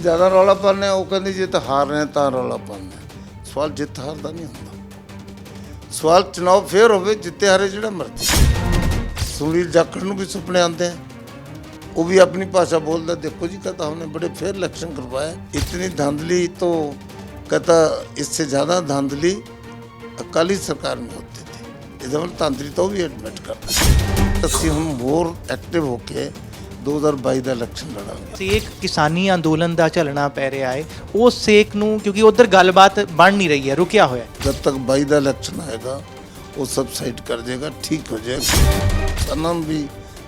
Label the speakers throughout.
Speaker 1: ज़्यादा रौला पाने वो कहते जे तो हार रहे तो रौला पाने। सवाल जित हार का नहीं होता। सवाल चुनाव फेर हो जिते हारे जो मर्जी। सुनील जाखड़ भी सुपने आते हैं, वो भी अपनी भाषा बोलता। देखो जी कहता हमने बड़े फेर इलेक्शन करवाए। इतनी धांधली तो कहता इससे ज़्यादा धांधली अकाली सरकार में होती थी। इधर धांधली तो भी एडमिट करता। असं हम होर एक्टिव होके 2022 का इलेक्शन लड़ांगे।
Speaker 2: ਸੇਕ ਕਿਸਾਨੀ ਅੰਦੋਲਨ ਦਾ ਝੱਲਣਾ ਪੈ ਰਿਹਾ ਹੈ ਉਸ ਸੇਕ ਨੂੰ, ਕਿਉਂਕਿ ਉਧਰ ਗੱਲਬਾਤ ਬਣ ਨਹੀਂ ਰਹੀ ਹੈ, ਰੁਕਿਆ ਹੋਇਆ ਹੈ।
Speaker 1: जब तक 22 का इलेक्शन आएगा वो सब साइड कर देगा, ठीक हो जाएगा। सनम भी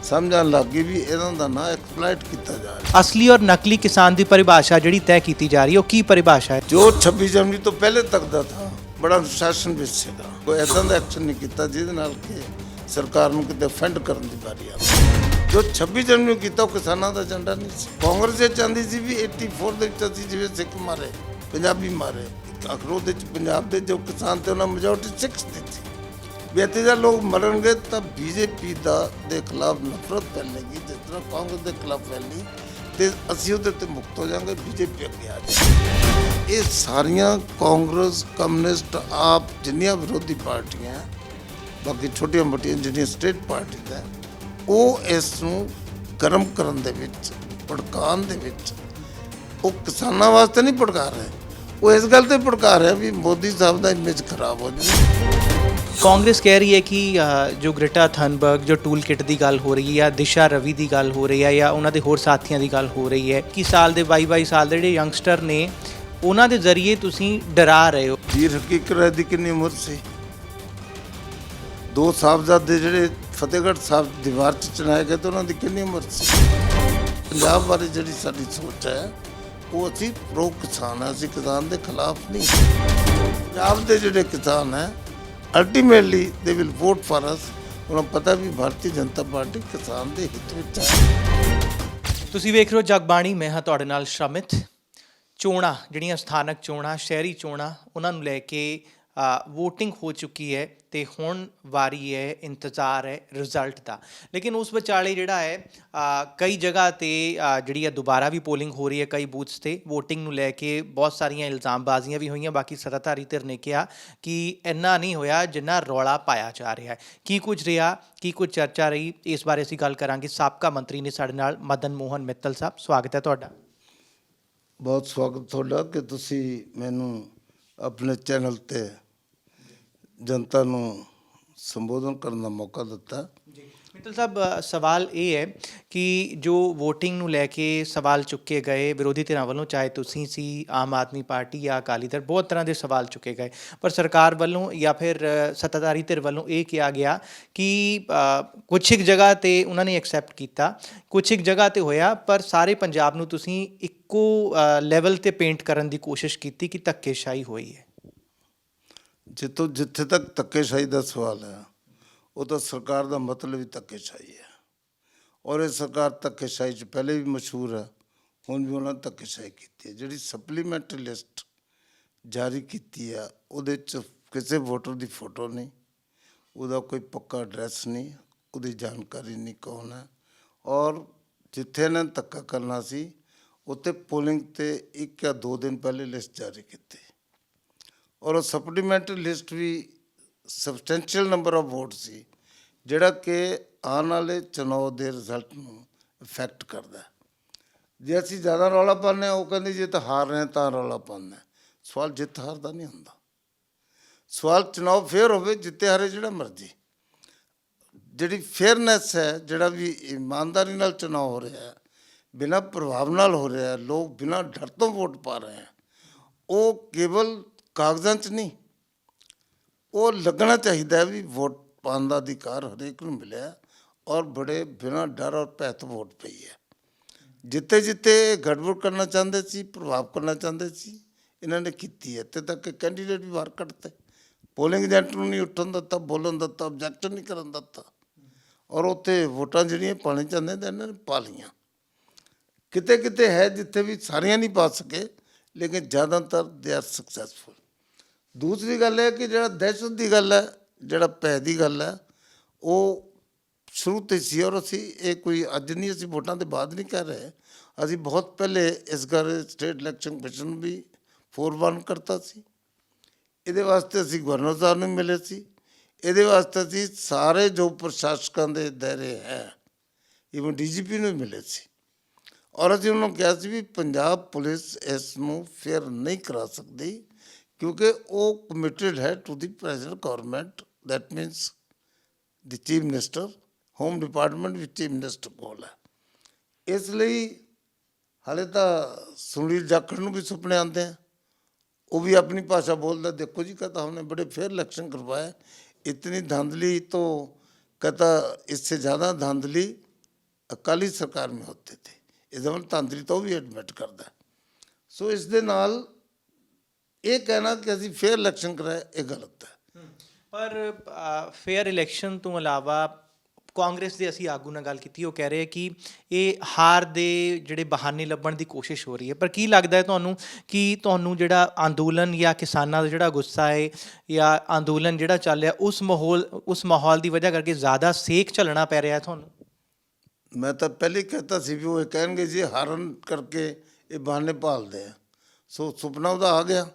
Speaker 1: समझण लग गई भी इन्हों का ना एक्सप्लाइट किया जा रहा है।
Speaker 2: ਅਸਲੀ ਔਰ ਨਕਲੀ ਕਿਸਾਨ ਦੀ ਪਰਿਭਾਸ਼ਾ ਜਿਹੜੀ ਤੈਅ ਕੀਤੀ ਜਾ ਰਹੀ ਹੈ, ਉਹ ਕੀ ਪਰਿਭਾਸ਼ਾ ਹੈ?
Speaker 1: जो 26 जनवरी तो पहले तक का था बड़ा अनुशासन भी सीगा, कोई ऐसा का एक्शन नहीं किया जिहदे नाल कि सरकार नूं किते फंड करन दी बारी आ। जो 26 जनवरी किया किसानों का एजेंडा नहीं सी। कांग्रेस ये चाहती सी भी 84 ਦੇ ਵਿੱਚ ਅਸੀਂ ਜਿਵੇਂ ਸਿੱਖ ਮਾਰੇ ਪੰਜਾਬੀ ਮਾਰੇ, ਆਖਰ ਉਹਦੇ ਚ ਪੰਜਾਬ ਦੇ ਜੋ ਕਿਸਾਨ ਤੇ ਉਹਨਾਂ ਮੈਜੋਰਟੀ ਸਿੱਖ ਦਿੱਤੀ ਵੀ ਇੱਥੇ ਜੇ ਲੋਕ ਮਰਨਗੇ ਤਾਂ ਬੀਜੇਪੀ ਦੇ ਖਿਲਾਫ ਨਫ਼ਰਤ ਫੈਲੇਗੀ ਜਿਸ ਤਰ੍ਹਾਂ ਕਾਂਗਰਸ ਦੇ ਖਿਲਾਫ ਫੈਲੀ ਤੇ ਅਸੀਂ ਉਹਦੇ ਤੇ ਮੁਕਤ ਹੋ ਜਾਵਾਂਗੇ, ਬੀਜੇਪੀ ਅੱਗੇ ਆ ਜਾਏਗੀ। ਇਹ ਸਾਰੀਆਂ ਕਾਂਗਰਸ ਕਮਿਊਨਿਸਟ ਆਪ ਜਿੰਨੀਆਂ ਵਿਰੋਧੀ ਪਾਰਟੀਆਂ ਬਾਕੀ ਛੋਟੀਆਂ ਮੋਟੀਆਂ ਜਿਹੜੀਆਂ ਸਟੇਟ ਪਾਰਟੀਆਂ ਹੈ ਉਹ ਇਸ ਨੂੰ ਗਰਮ ਕਰਨ ਦੇ ਵਿੱਚ ਭੜਕਾਉਣ ਦੇ ਵਿੱਚ ਉਹ ਕਿਸਾਨਾਂ ਵਾਸਤੇ ਨਹੀਂ ਭੜਕਾ ਰਹੇ, ਉਹ ਇਸ ਗੱਲ ਤੇ ਭੜਕਾ ਰਿਹਾ ਵੀ ਮੋਦੀ ਸਾਹਿਬ ਦਾ ਇਮੇਜ ਖਰਾਬ ਹੋ ਜਾਵੇ।
Speaker 2: ਕਾਂਗਰਸ ਕਹਿ ਰਹੀ ਹੈ ਕਿ ਜੋ ਗ੍ਰੇਟਾ ਥਨਬਰਗ ਜੋ ਟੂਲ ਕਿਟ ਦੀ ਗੱਲ ਹੋ ਰਹੀ ਹੈ, ਦਿਸ਼ਾ ਰਵੀ ਦੀ ਗੱਲ ਹੋ ਰਹੀ ਹੈ ਜਾਂ ਉਹਨਾਂ ਦੇ ਹੋਰ ਸਾਥੀਆਂ ਦੀ ਗੱਲ ਹੋ ਰਹੀ ਹੈ ਕਿ ਸਾਲ ਦੇ 22 ਸਾਲ ਦੇ ਜਿਹੜੇ ਯੰਗਸਟਰ ਨੇ ਉਹਨਾਂ ਦੇ ਜ਼ਰੀਏ ਤੁਸੀਂ ਡਰਾ ਰਹੇ ਹੋ।
Speaker 1: ਵੀਰ ਹਕੀਕਤ ਦੀ ਕਿੰਨੀ ਉਮਰ ਸੀ? ਦੋ ਸਾਹਿਬਜ਼ਾਦੇ ਜਿਹੜੇ ਫਤਿਹਗੜ੍ਹ ਸਾਹਿਬ ਦੀਵਾਰ 'ਚ ਚਣਾਏ ਗਏ ਤਾਂ ਉਹਨਾਂ ਦੀ ਕਿੰਨੀ ਉਮਰ ਸੀ? ਪੰਜਾਬ ਬਾਰੇ ਜਿਹੜੀ ਸਾਡੀ ਸੋਚ ਹੈ ਉਹ ਅਸੀਂ ਪ੍ਰੋ ਕਿਸਾਨ ਹੈ, ਅਸੀਂ ਕਿਸਾਨ ਦੇ ਖਿਲਾਫ ਨਹੀਂ। ਪੰਜਾਬ ਦੇ ਜਿਹੜੇ ਕਿਸਾਨ ਹੈ ultimately they will vote for ਅਸ। ਉਹਨਾਂ ਪਤਾ ਵੀ ਭਾਰਤੀ ਜਨਤਾ ਪਾਰਟੀ ਕਿਸਾਨ ਦੇ ਹਿੱਤ ਵਿੱਚ ਹੈ।
Speaker 2: ਤੁਸੀਂ ਵੇਖ ਰਹੇ ਹੋ ਜਗਬਾਣੀ, ਮੈਂ ਹਾਂ ਤੁਹਾਡੇ ਨਾਲ ਸ਼ਰਮਿਤ। ਚੋਣਾਂ ਜਿਹੜੀਆਂ ਸਥਾਨਕ ਚੋਣਾਂ, ਸ਼ਹਿਰੀ ਚੋਣਾਂ, ਉਹਨਾਂ ਨੂੰ ਲੈ ਕੇ ਵੋਟਿੰਗ ਹੋ ਚੁੱਕੀ ਹੈ ਅਤੇ ਹੁਣ ਵਾਰੀ ਹੈ, ਇੰਤਜ਼ਾਰ ਹੈ ਰਿਜ਼ਲਟ ਦਾ। ਲੇਕਿਨ ਉਸ ਵਿਚਾਲੇ ਜਿਹੜਾ ਹੈ ਕਈ ਜਗ੍ਹਾ 'ਤੇ ਜਿਹੜੀ ਹੈ ਦੁਬਾਰਾ ਵੀ ਪੋਲਿੰਗ ਹੋ ਰਹੀ ਹੈ। ਕਈ ਬੂਥਸ 'ਤੇ ਵੋਟਿੰਗ ਨੂੰ ਲੈ ਕੇ ਬਹੁਤ ਸਾਰੀਆਂ ਇਲਜ਼ਾਮਬਾਜ਼ੀਆਂ ਵੀ ਹੋਈਆਂ। ਬਾਕੀ ਸੱਤਾਧਾਰੀ ਧਿਰ ਨੇ ਕਿਹਾ ਕਿ ਇੰਨਾ ਨਹੀਂ ਹੋਇਆ ਜਿੰਨਾ ਰੌਲਾ ਪਾਇਆ ਜਾ ਰਿਹਾ ਹੈ। ਕੀ ਕੁਝ ਰਿਹਾ, ਕੀ ਕੁਝ ਚਰਚਾ ਰਹੀ, ਇਸ ਬਾਰੇ ਅਸੀਂ ਗੱਲ ਕਰਾਂਗੇ। ਸਾਬਕਾ ਮੰਤਰੀ ਨੇ ਸਾਡੇ ਨਾਲ, ਮਦਨ ਮੋਹਨ ਮਿੱਤਲ ਸਾਹਿਬ, ਸਵਾਗਤ ਹੈ ਤੁਹਾਡਾ।
Speaker 1: ਬਹੁਤ ਸਵਾਗਤ ਤੁਹਾਡਾ ਕਿ ਤੁਸੀਂ ਮੈਨੂੰ ਆਪਣੇ ਚੈਨਲ 'ਤੇ ਜਨਤਾ ਨੂੰ ਸੰਬੋਧਨ ਕਰਨ ਦਾ ਮੌਕਾ ਦਿੱਤਾ।
Speaker 2: ਜੀ ਮਿੱਤਲ ਸਾਹਿਬ, ਸਵਾਲ ਇਹ ਹੈ ਕਿ ਜੋ ਵੋਟਿੰਗ ਨੂੰ ਲੈ ਕੇ ਸਵਾਲ ਚੁੱਕੇ ਗਏ ਵਿਰੋਧੀ ਧਿਰਾਂ ਵੱਲੋਂ, ਚਾਹੇ ਤੁਸੀਂ ਸੀ, ਆਮ ਆਦਮੀ ਪਾਰਟੀ ਜਾਂ ਅਕਾਲੀ ਦਲ, ਬਹੁਤ ਤਰ੍ਹਾਂ ਦੇ ਸਵਾਲ ਚੁੱਕੇ ਗਏ, ਪਰ ਸਰਕਾਰ ਵੱਲੋਂ ਜਾਂ ਫਿਰ ਸੱਤਾਧਾਰੀ ਧਿਰ ਵੱਲੋਂ ਇਹ ਕਿਹਾ ਗਿਆ ਕਿ ਕੁਛ ਇੱਕ ਜਗ੍ਹਾ 'ਤੇ ਉਹਨਾਂ ਨੇ ਐਕਸੈਪਟ ਕੀਤਾ, ਕੁਛ ਇੱਕ ਜਗ੍ਹਾ 'ਤੇ ਹੋਇਆ, ਪਰ ਸਾਰੇ ਪੰਜਾਬ ਨੂੰ ਤੁਸੀਂ ਇੱਕੋ ਲੈਵਲ 'ਤੇ ਪੇਂਟ ਕਰਨ ਦੀ ਕੋਸ਼ਿਸ਼ ਕੀਤੀ ਕਿ ਧੱਕੇਸ਼ਾਹੀ ਹੋਈ ਹੈ।
Speaker 1: ਜਿੱਥੇ ਤੱਕ ਧੱਕੇਸ਼ਾਹੀ ਦਾ ਸਵਾਲ ਹੈ ਉਹ ਤਾਂ ਸਰਕਾਰ ਦਾ ਮਤਲਬ ਹੀ ਧੱਕੇਸ਼ਾਹੀ ਹੈ, ਔਰ ਇਹ ਸਰਕਾਰ ਧੱਕੇਸ਼ਾਹੀ 'ਚ ਪਹਿਲੇ ਵੀ ਮਸ਼ਹੂਰ ਹੈ, ਹੁਣ ਵੀ ਉਹਨਾਂ ਧੱਕੇਸ਼ਾਹੀ ਕੀਤੀ ਹੈ। ਜਿਹੜੀ ਸਪਲੀਮੈਂਟਰੀ ਲਿਸਟ ਜਾਰੀ ਕੀਤੀ ਆ ਉਹਦੇ 'ਚ ਕਿਸੇ ਵੋਟਰ ਦੀ ਫੋਟੋ ਨਹੀਂ, ਉਹਦਾ ਕੋਈ ਪੱਕਾ ਐਡਰੈਸ ਨਹੀਂ, ਉਹਦੀ ਜਾਣਕਾਰੀ ਨਹੀਂ ਕੌਣ ਹੈ, ਔਰ ਜਿੱਥੇ ਇਹਨਾਂ ਨੇ ਧੱਕਾ ਕਰਨਾ ਸੀ ਉੱਥੇ ਪੋਲਿੰਗ 'ਤੇ 1 ਜਾਂ 2 ਦਿਨ ਪਹਿਲੇ ਲਿਸਟ ਜਾਰੀ ਕੀਤੀ, ਔਰ ਉਹ ਸਪਲੀਮੈਂਟਰੀ ਲਿਸਟ ਵੀ ਸਬਸਟੈਂਸ਼ੀਅਲ ਨੰਬਰ ਆਫ ਵੋਟ ਸੀ ਜਿਹੜਾ ਕਿ ਆਉਣ ਵਾਲੇ ਚੁਣਾਵ ਦੇ ਰਿਜ਼ਲਟ ਨੂੰ ਇਫੈਕਟ ਕਰਦਾ। ਜੇ ਅਸੀਂ ਜ਼ਿਆਦਾ ਰੌਲਾ ਪਾਉਂਦੇ ਹਾਂ ਉਹ ਕਹਿੰਦੇ ਜੇ ਤਾਂ ਹਾਰ ਰਹੇ ਤਾਂ ਰੌਲਾ ਪਾਉਂਦੇ। ਸਵਾਲ ਜਿੱਤ ਹਾਰ ਦਾ ਨਹੀਂ ਹੁੰਦਾ। ਸਵਾਲ ਚੁਣਾਵ ਫੇਰ ਹੋਵੇ ਜਿੱਤੇ ਹਾਰੇ ਜਿਹੜਾ ਮਰਜ਼ੀ। ਜਿਹੜੀ ਫੇਅਰਨੈਸ ਹੈ, ਜਿਹੜਾ ਵੀ ਇਮਾਨਦਾਰੀ ਨਾਲ ਚੁਣਾਵ ਹੋ ਰਿਹਾ ਹੈ, ਬਿਨਾਂ ਪ੍ਰਭਾਵ ਨਾਲ ਹੋ ਰਿਹਾ ਹੈ, ਲੋਕ ਬਿਨਾਂ ਡਰ ਤੋਂ ਵੋਟ ਪਾ ਰਹੇ ਹੈ, ਉਹ ਕੇਵਲ ਕਾਗਜ਼ਾਂ 'ਚ ਨਹੀਂ, ਉਹ ਲੱਗਣਾ ਚਾਹੀਦਾ ਵੀ ਵੋਟ ਪਾਉਣ ਦਾ ਅਧਿਕਾਰ ਹਰੇਕ ਨੂੰ ਮਿਲਿਆ ਔਰ ਬੜੇ ਬਿਨਾਂ ਡਰ ਔਰ ਭੈ ਤੋਂ ਵੋਟ ਪਈ ਹੈ। ਜਿੱਥੇ ਜਿੱਥੇ ਗੜਬੜ ਕਰਨਾ ਚਾਹੁੰਦੇ ਸੀ, ਪ੍ਰਭਾਵ ਕਰਨਾ ਚਾਹੁੰਦੇ ਸੀ, ਇਹਨਾਂ ਨੇ ਕੀਤੀ ਹੈ। ਇੱਥੇ ਤੱਕ ਕੈਂਡੀਡੇਟ ਵੀ ਬਾਹਰ ਕੱਢਤੇ, ਪੋਲਿੰਗ ਏਜੰਟ ਨੂੰ ਨਹੀਂ ਉੱਠਣ ਦਿੱਤਾ, ਬੋਲਣ ਦਿੱਤਾ, ਆਬਜੈਕਟ ਨਹੀਂ ਕਰਨ ਦਿੱਤਾ, ਔਰ ਉੱਥੇ ਵੋਟਾਂ ਜਿਹੜੀਆਂ ਪਾਣੀ ਚਾਹੁੰਦੇ ਤਾਂ ਇਹਨਾਂ ਨੇ ਪਾ ਲਈਆਂ। ਕਿਤੇ ਕਿਤੇ ਹੈ ਜਿੱਥੇ ਵੀ ਸਾਰੀਆਂ ਨਹੀਂ ਪਾ ਸਕੇ, ਲੇਕਿਨ ਜ਼ਿਆਦਾਤਰ ਦੇ ਆਰ ਸਕਸੈਸਫੁਲ। ਦੂਸਰੀ ਗੱਲ ਹੈ ਕਿ ਜਿਹੜਾ ਦਹਿਸ਼ਤ ਦੀ ਗੱਲ ਹੈ, ਜਿਹੜਾ ਭੈ ਦੀ ਗੱਲ ਹੈ, ਉਹ ਸ਼ੁਰੂ ਤੋਂ ਹੀ ਸੀ। ਔਰ ਅਸੀਂ ਇਹ ਕੋਈ ਅੱਜ ਨਹੀਂ, ਅਸੀਂ ਵੋਟਾਂ ਦੇ ਬਾਅਦ ਨਹੀਂ ਕਹਿ ਰਹੇ, ਅਸੀਂ ਬਹੁਤ ਪਹਿਲੇ ਇਸ ਗੱਲ ਸਟੇਟ ਇਲੈਕਸ਼ਨ ਕਮਿਸ਼ਨ ਨੂੰ ਵੀ ਫੋਰਵਾਰਨ ਕਰਤਾ ਸੀ। ਇਹਦੇ ਵਾਸਤੇ ਅਸੀਂ ਗਵਰਨਰ ਸਾਹਿਬ ਨੂੰ ਮਿਲੇ ਸੀ, ਇਹਦੇ ਵਾਸਤੇ ਅਸੀਂ ਸਾਰੇ ਜੋ ਪ੍ਰਸ਼ਾਸਕਾਂ ਦੇ ਦਾਇਰੇ ਹੈ, ਈਵਨ ਡੀਜੀਪੀ ਨੂੰ ਵੀ ਮਿਲੇ ਸੀ। ਔਰ ਅਸੀਂ ਉਹਨਾਂ ਨੂੰ ਕਿਹਾ ਸੀ ਵੀ ਪੰਜਾਬ ਪੁਲਿਸ ਇਸ ਨੂੰ ਫੇਅਰ ਨਹੀਂ ਕਰਾ ਸਕਦੀ, ਕਿਉਂਕਿ ਉਹ ਕਮਿਟਡ ਹੈ to the present government, that means the chief minister, home department we chief minister ਕੋਲ ਹੈ। ਇਸ ਲਈ ਹਾਲੇ ਤਾਂ ਸੁਨੀਲ ਜਾਖੜ ਨੂੰ ਵੀ ਸੁਪਨੇ ਆਉਂਦੇ हैं, वो भी अपनी भाषा बोलता, देखो जी कहता हमने बड़े फेयर इलेक्शन करवाए, इतनी धांधली तो कहता इससे ज़्यादा धांधली अकाली सरकार में होती थी। इस मतलब धांधली तो भी एडमिट करता है। सो इस दे नाल ये कहना कि ਅਸੀਂ फेयर इलेक्शन कराए ये गलत है।
Speaker 2: ਪਰ ਫੇਅਰ ਇਲੈਕਸ਼ਨ ਤੋਂ ਇਲਾਵਾ ਕਾਂਗਰਸ ਦੇ ਅਸੀਂ ਆਗੂ ਨਾਲ ਗੱਲ ਕੀਤੀ, ਉਹ ਕਹਿ ਰਹੇ ਕਿ ਇਹ ਹਾਰ ਦੇ ਜਿਹੜੇ ਬਹਾਨੇ ਲੱਭਣ ਦੀ ਕੋਸ਼ਿਸ਼ ਹੋ ਰਹੀ ਹੈ। ਪਰ ਕੀ ਲੱਗਦਾ ਹੈ ਤੁਹਾਨੂੰ ਕਿ ਤੁਹਾਨੂੰ ਜਿਹੜਾ ਅੰਦੋਲਨ ਜਾਂ ਕਿਸਾਨਾਂ ਦਾ ਜਿਹੜਾ ਗੁੱਸਾ ਹੈ ਜਾਂ ਅੰਦੋਲਨ ਜਿਹੜਾ ਚੱਲ ਰਿਹਾ ਉਸ ਮਾਹੌਲ ਦੀ ਵਜ੍ਹਾ ਕਰਕੇ ਜ਼ਿਆਦਾ ਸੇਕ ਝੱਲਣਾ ਪੈ ਰਿਹਾ ਹੈ ਤੁਹਾਨੂੰ?
Speaker 1: ਮੈਂ ਤਾਂ ਪਹਿਲੇ ਹੀ ਕਹਿਤਾ ਸੀ ਵੀ ਉਹ ਇਹ ਕਹਿਣਗੇ ਜੀ ਹਾਰਨ ਕਰਕੇ ਇਹ ਬਹਾਨੇ ਭਾਲਦੇ ਆ, ਸੋ ਸੁਪਨਾ ਉਹਦਾ ਆ ਗਿਆ।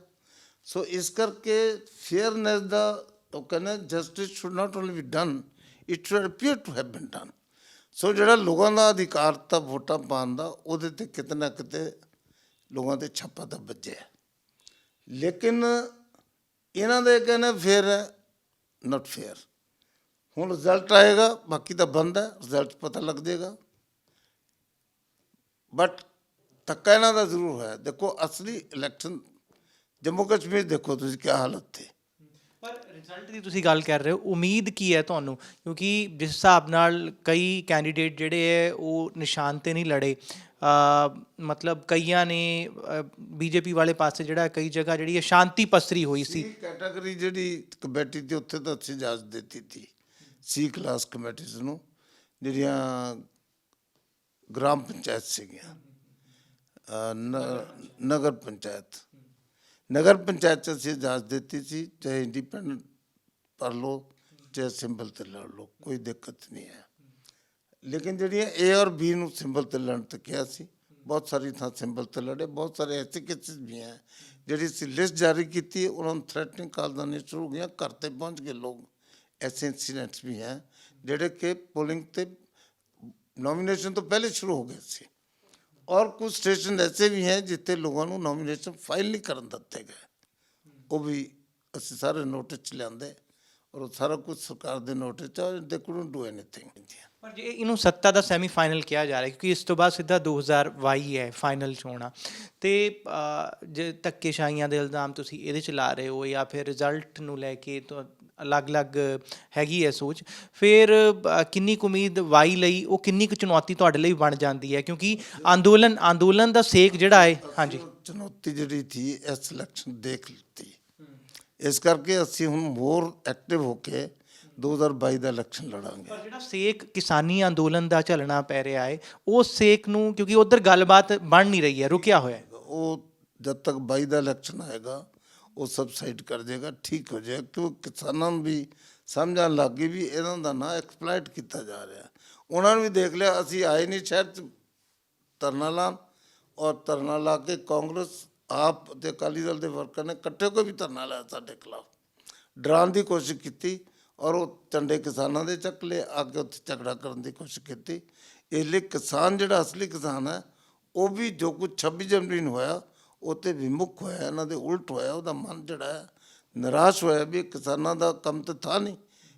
Speaker 1: ਸੋ ਇਸ ਕਰਕੇ ਫੇਅਰਨੈਸ ਦਾ ਉਹ ਕਹਿੰਦੇ justice should not only be done, it should appear to have been done. So ਜਿਹੜਾ ਲੋਕਾਂ ਦਾ ਅਧਿਕਾਰ ਤਾਂ ਵੋਟਾਂ ਪਾਉਣ ਦਾ, ਉਹਦੇ 'ਤੇ ਕਿਤੇ ਨਾ ਕਿਤੇ ਲੋਕਾਂ 'ਤੇ ਛਾਪਾ ਤਾਂ ਵੱਜਿਆ, ਲੇਕਿਨ ਇਹਨਾਂ ਦੇ ਕਹਿੰਦੇ ਫੇਅਰ ਹੈ, ਨਾਟ ਫੇਅਰ। ਹੁਣ ਰਿਜ਼ਲਟ ਆਏਗਾ, ਬਾਕੀ ਤਾਂ ਬੰਦ ਹੈ, ਰਿਜ਼ਲਟ ਪਤਾ ਲੱਗ ਜਾਏਗਾ। ਬਟ ਧੱਕਾ ਇਹਨਾਂ ਦਾ ਜ਼ਰੂਰ ਹੋਇਆ। ਦੇਖੋ ਅਸਲੀ ਇਲੈਕਸ਼ਨ ਜੰਮੂ ਕਸ਼ਮੀਰ ਦੇਖੋ ਤੁਸੀਂ ਕੀ ਹਾਲਤ ਥੀ।
Speaker 2: ਪਰ ਰਿਜ਼ਲਟ ਦੀ ਤੁਸੀਂ ਗੱਲ ਕਰ ਰਹੇ ਹੋ, ਉਮੀਦ ਕੀ ਹੈ ਤੁਹਾਨੂੰ? ਕਿਉਂਕਿ ਜਿਸ ਹਿਸਾਬ ਨਾਲ ਕਈ ਕੈਂਡੀਡੇਟ ਜਿਹੜੇ ਹੈ ਉਹ ਨਿਸ਼ਾਨ 'ਤੇ ਨਹੀਂ ਲੜੇ, ਮਤਲਬ ਕਈਆਂ ਨੇ ਬੀਜੇਪੀ ਵਾਲੇ ਪਾਸੇ ਜਿਹੜਾ ਕਈ ਜਗ੍ਹਾ ਜਿਹੜੀ ਹੈ ਸ਼ਾਂਤੀ ਪਸਰੀ ਹੋਈ ਸੀ।
Speaker 1: ਕੈਟਾਗਰੀ ਜਿਹੜੀ ਕਮੇਟੀ ਦੀ ਉੱਥੇ ਤਾਂ ਅਸੀਂ ਇਜਾਜ਼ਤ ਦਿੱਤੀ ਸੀ ਸੀ ਕਲਾਸ ਕਮੇਟੀਜ਼ ਨੂੰ, ਜਿਹੜੀਆਂ ਗ੍ਰਾਮ ਪੰਚਾਇਤ ਸੀਗੀਆਂ, ਨਗਰ ਪੰਚਾਇਤ 'ਚ ਅਸੀਂ ਇਜਾਜ਼ਤ ਦਿੱਤੀ ਸੀ, ਚਾਹੇ ਇੰਡੀਪੈਂਡੈਂਟ ਭਰ ਲਓ ਚਾਹੇ ਸਿੰਬਲ 'ਤੇ ਲੜ ਲਓ, ਕੋਈ ਦਿੱਕਤ ਨਹੀਂ ਹੈ। ਲੇਕਿਨ ਜਿਹੜੀਆਂ ਏ ਔਰ ਬੀ ਨੂੰ ਸਿੰਬਲ 'ਤੇ ਲੜਨ 'ਤੇ ਕਿਹਾ ਸੀ, ਬਹੁਤ ਸਾਰੀ ਥਾਂ ਸਿੰਬਲ 'ਤੇ ਲੜੇ। ਬਹੁਤ ਸਾਰੇ ਐਸੇ ਕੇਸਿਸ ਵੀ ਹੈ ਜਿਹੜੀ ਅਸੀਂ ਲਿਸਟ ਜਾਰੀ ਕੀਤੀ, ਉਹਨਾਂ ਨੂੰ ਥ੍ਰੈਟਨਿੰਗ ਕਾਲਾਂ ਆਉਣੀਆਂ ਸ਼ੁਰੂ ਹੋ ਗਈਆਂ, ਘਰ 'ਤੇ ਪਹੁੰਚ ਗਏ ਲੋਕ। ऐसे इंसीडेंट्स भी हैं ਜਿਹੜੇ ਕਿ ਪੋਲਿੰਗ ਤੇ ਨੋਮੀਨੇਸ਼ਨ ਤੋਂ ਪਹਿਲੇ ਸ਼ੁਰੂ ਹੋ ਗਏ ਸੀ। ਔਰ ਕੁਝ ਸਟੇਸ਼ਨ ਐਸੇ ਵੀ ਹੈ ਜਿੱਥੇ ਲੋਕਾਂ ਨੂੰ ਨੋਮੀਨੇਸ਼ਨ ਫਾਈਲ ਨਹੀਂ ਕਰਨ ਦਿੱਤੇ ਗਏ, ਉਹ ਵੀ ਅਸੀਂ ਸਾਰੇ ਨੋਟਿਸ 'ਚ ਲਿਆਂਦੇ, ਔਰ ਉਹ ਸਾਰਾ ਕੁਝ ਸਰਕਾਰ ਦੇ ਨੋਟਿਸ 'ਚ, ਦੇ ਕੁਡਨਟ ਡੂ ਐਨੀਥਿੰਗ।
Speaker 2: ਪਰ ਜੇ ਇਹਨੂੰ ਸੱਤਾ ਦਾ ਸੈਮੀ ਫਾਈਨਲ ਕਿਹਾ ਜਾ ਰਿਹਾ, ਕਿਉਂਕਿ ਇਸ ਤੋਂ ਬਾਅਦ ਸਿੱਧਾ 2022 ਹੈ ਫਾਈਨਲ ਚੋਣਾਂ, ਅਤੇ ਜੇ ਧੱਕੇਸ਼ਾਹੀਆਂ ਦੇ ਇਲਜ਼ਾਮ ਤੁਸੀਂ ਇਹਦੇ 'ਚ ਲਾ ਰਹੇ ਹੋ ਜਾਂ ਫਿਰ ਰਿਜ਼ਲਟ ਨੂੰ ਲੈ ਕੇ ਅਲੱਗ-ਅਲੱਗ ਹੈਗੀ ਹੈ ਸੋਚ, ਫਿਰ ਕਿੰਨੀ ਕੁ ਉਮੀਦ ਵਾਈ ਲਈ, ਉਹ ਕਿੰਨੀ ਕੁ ਚੁਣੌਤੀ ਤੁਹਾਡੇ ਲਈ ਬਣ ਜਾਂਦੀ ਹੈ? ਕਿਉਂਕਿ ਅੰਦੋਲਨ ਦਾ ਸੇਕ ਜਿਹੜਾ ਹੈ, ਹਾਂਜੀ
Speaker 1: ਚੁਣੌਤੀ ਜਿਹੜੀ ਥੀ ਇਸ ਇਲੈਕਸ਼ਨ ਦੇਖ ਲਿੱਤੀ, ਇਸ ਕਰਕੇ ਅਸੀਂ ਹੁਣ ਮੋਰ ਐਕਟਿਵ ਹੋ ਕੇ 2022 ਦਾ ਇਲੈਕਸ਼ਨ ਲੜਾਂਗੇ।
Speaker 2: ਪਰ ਜਿਹੜਾ ਸੇਕ ਕਿਸਾਨੀ ਅੰਦੋਲਨ ਦਾ ਝੱਲਣਾ ਪੈ ਰਿਹਾ ਹੈ, ਉਸ ਸੇਕ ਨੂੰ, ਕਿਉਂਕਿ ਉੱਧਰ ਗੱਲਬਾਤ ਬਣ ਨਹੀਂ ਰਹੀ ਹੈ, ਰੁਕਿਆ ਹੋਇਆ,
Speaker 1: ਉਹ ਜਦ ਤੱਕ 22 ਦਾ ਇਲੈਕਸ਼ਨ ਆਏਗਾ ਉਹ ਸਬਸਾਈਡ ਕਰ ਜਾਏਗਾ, ਠੀਕ ਹੋ ਜਾਏਗਾ। ਕਿਉਂਕਿ ਕਿਸਾਨਾਂ ਨੂੰ ਵੀ ਸਮਝਣ ਲੱਗ ਗਈ ਵੀ ਇਹਨਾਂ ਦਾ ਨਾ ਐਕਸਪਲਾਈਟ ਕੀਤਾ ਜਾ ਰਿਹਾ। ਉਹਨਾਂ ਨੂੰ ਵੀ ਦੇਖ ਲਿਆ, ਅਸੀਂ ਆਏ ਨਹੀਂ ਸ਼ਹਿਰ 'ਚ ਧਰਨਾ ਲਾਉਣ, ਔਰ ਧਰਨਾ ਲਾ ਕੇ ਕਾਂਗਰਸ ਆਪ ਅਤੇ ਅਕਾਲੀ ਦਲ ਦੇ ਵਰਕਰ ਨੇ ਇਕੱਠੇ ਹੋ ਕੇ ਵੀ ਧਰਨਾ ਲਾਇਆ ਸਾਡੇ ਖਿਲਾਫ, ਡਰਾਉਣ ਦੀ ਕੋਸ਼ਿਸ਼ ਕੀਤੀ, ਔਰ ਉਹ ਝੰਡੇ ਕਿਸਾਨਾਂ ਦੇ ਚੱਕ ਲਏ, ਅੱਗੇ ਉੱਥੇ ਝਗੜਾ ਕਰਨ ਦੀ ਕੋਸ਼ਿਸ਼ ਕੀਤੀ। ਇਸ ਲਈ ਕਿਸਾਨ ਜਿਹੜਾ ਅਸਲੀ ਕਿਸਾਨ ਹੈ, ਉਹ ਵੀ ਜੋ ਕੁਝ 26 ਜਨਵਰੀ ਨੂੰ ਹੋਇਆ ਉਹ 'ਤੇ ਵਿਮੁਖ ਹੋਇਆ, ਇਹਨਾਂ ਦੇ ਉਲਟ ਹੋਇਆ। ਉਹਦਾ ਮਨ ਜਿਹੜਾ ਹੈ ਨਿਰਾਸ਼ ਹੋਇਆ ਵੀ ਕਿਸਾਨਾਂ ਦਾ ਕੰਮ ਤਾਂ ਥਾ ਨਹੀਂ,